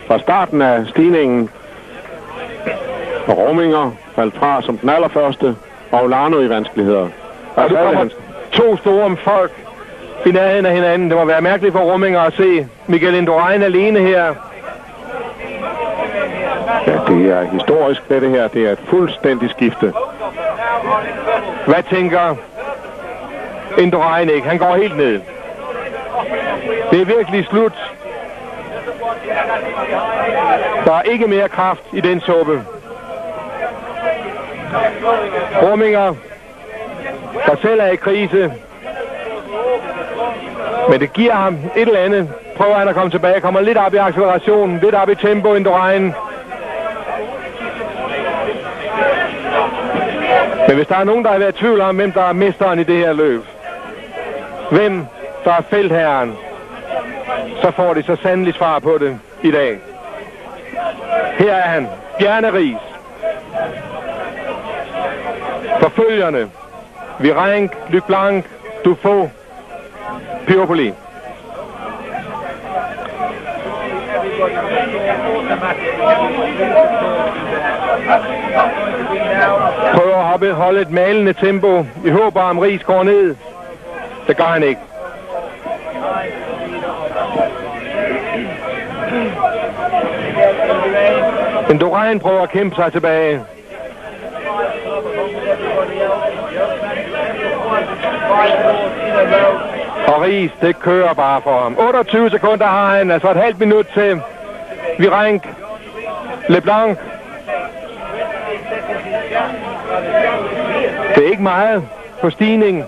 fra starten af stigningen. Og Rominger faldt fra som den allerførste, og Lano i vanskeligheder. Og nu kommer to store folk i nærheden af hinanden. Det må være mærkeligt for Rominger at se Miguel Indurain alene her. Ja, det er historisk det her. Det er et fuldstændigt skifte. Hvad tænker Indurain ikke? Han går helt ned. Det er virkelig slut. Der er ikke mere kraft i den suppe. Rominger, der selv er i krise. Men det giver ham et eller andet. Prøver han at komme tilbage. Kommer lidt op i accelerationen. Lidt op i tempo, Indurain. Men hvis der er nogen, der har været i tvivl om, hvem der er mesteren i det her løb, hvem der er feltherren, så får de så sandelig svar på det i dag. Her er han, Bjarne Riis. Forfølgerne, Virenque, Luc Blanc, Dufaux, Piopoli. Prøver at holde et malende tempo i håb om Riis går ned. Det gør han ikke. Indurain prøver at kæmpe sig tilbage. Og Riis, det kører bare for ham. 28 sekunder har han, altså et halvt minut til Virenque, Leblanc. Det er ikke meget på stigning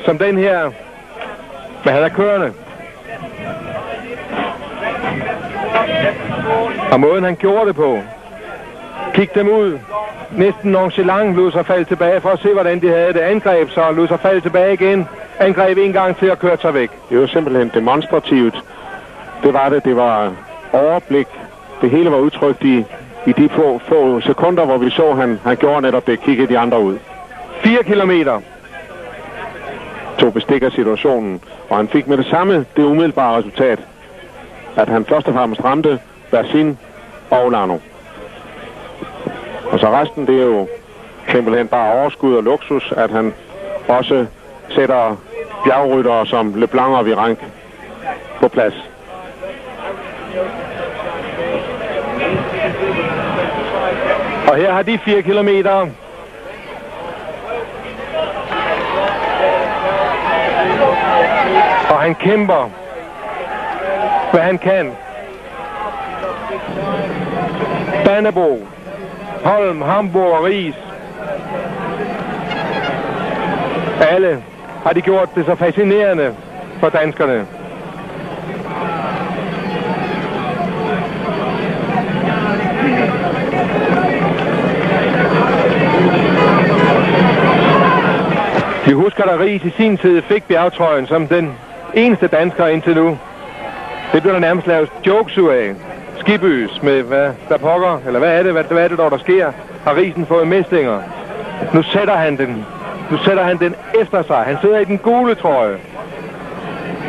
som den her, men han er kørende. Og måden han gjorde det på. Kig dem ud. Næsten nonchalant lod sig falde tilbage for at se, hvordan de havde det. Angreb, så lod sig falde tilbage igen. Angreb en gang til at køre sig væk. Det var simpelthen demonstrativt. Det var det. Det var overblik. Det hele var udtrykt i de få sekunder, hvor vi så, han gjorde netop det. Kiggede de andre ud. 4 kilometer. Tog bestik af situationen. Og han fik med det samme det umiddelbare resultat, at han først og fremmest ramte Bersin og Lano. Og så resten, det er jo simpelthen bare overskud og luksus, at han også sætter bjergryttere som Leblanc og Virenque på plads. Og her har de 4 kilometer. Og han kæmper, hvad han kan. Dannebro, Holm, Hamburg og Riis. Alle har de gjort det så fascinerende for danskerne. Vi husker, da Riis i sin tid fik bjergtrøjen som den eneste dansker indtil nu. Det blev der nærmest lavet jokes ud af. Skibys med hvad der pokker, eller hvad er det, der sker? Har Riisen fået mæslinger? Nu sætter han den efter sig. Han sidder i den gule trøje.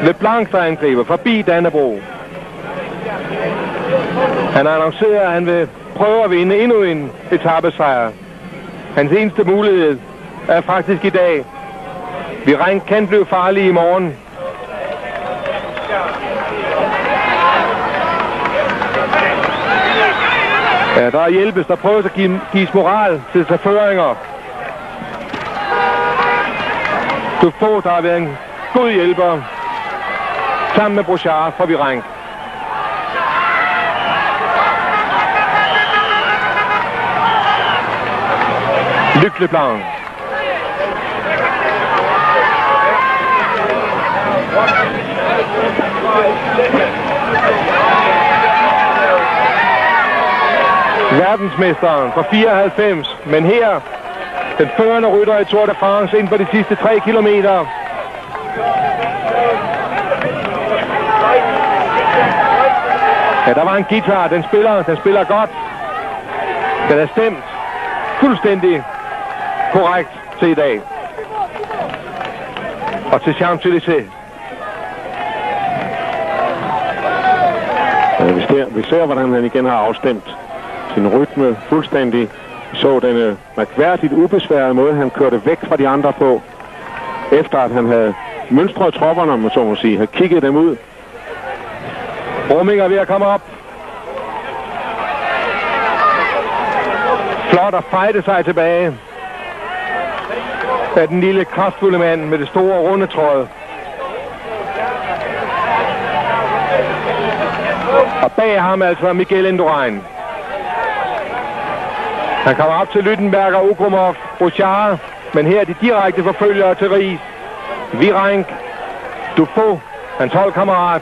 Leblanc, der angriber forbi Dannebro. Han har annonceret, at han vil prøve at vinde endnu en etapesejr. Hans eneste mulighed er faktisk i dag. Virenque kan blive farlig i morgen. Ja, der er hjælpes, der prøver at gives moral til chaufføringer. Dufaux, der har været en god hjælper, sammen med Brochard fra Virenque. Luc Leblanc. Verdensmesteren fra 94, men her den førende rytter i Tour de France inden for de sidste 3 kilometer. Ja, der var en guitar, den spiller godt. Den er stemt fuldstændig korrekt til i dag. Og til Champs-Élysées. Vi ser, hvordan han igen har afstemt sin rytme fuldstændig. Vi så denne mærkværdigt ubesværede måde, han kørte væk fra de andre på, efter at han havde mønstret tropperne, om man så må sige, havde kigget dem ud. Brumming er ved at komme op. Flot at fejde sig tilbage af den lille kraftfulde mand med det store runde tråd. Og bag ham altså Miguel Indurain. Han kommer op til Lüttenberger, Ugrumov, Bouchard, men her er de direkte forfølgere til Riis. Virenk, Dufaux, hans holdkammerat.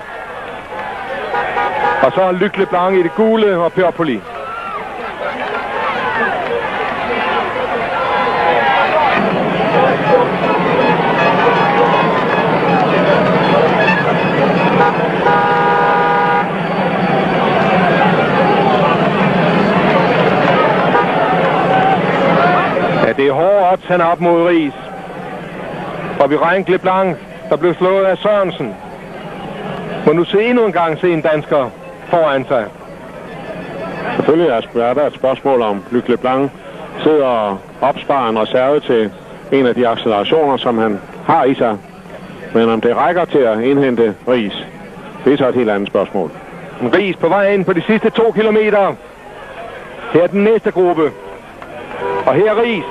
Og så Luc Leblanc i det gule og Pørpoli. Ja, det er hårde odds, han er op mod Riis. Og Virenk, Leblanc, der blev slået af Sørensen. Må nu se endnu en gang se en dansker foran sig. Selvfølgelig er der et spørgsmål om Luc Leblanc sidder og opsparer en reserve til en af de accelerationer, som han har i sig. Men om det rækker til at indhente Riis, det er så et helt andet spørgsmål. Riis på vej ind på de sidste 2 kilometer. Her er den næste gruppe. Og her er Riis.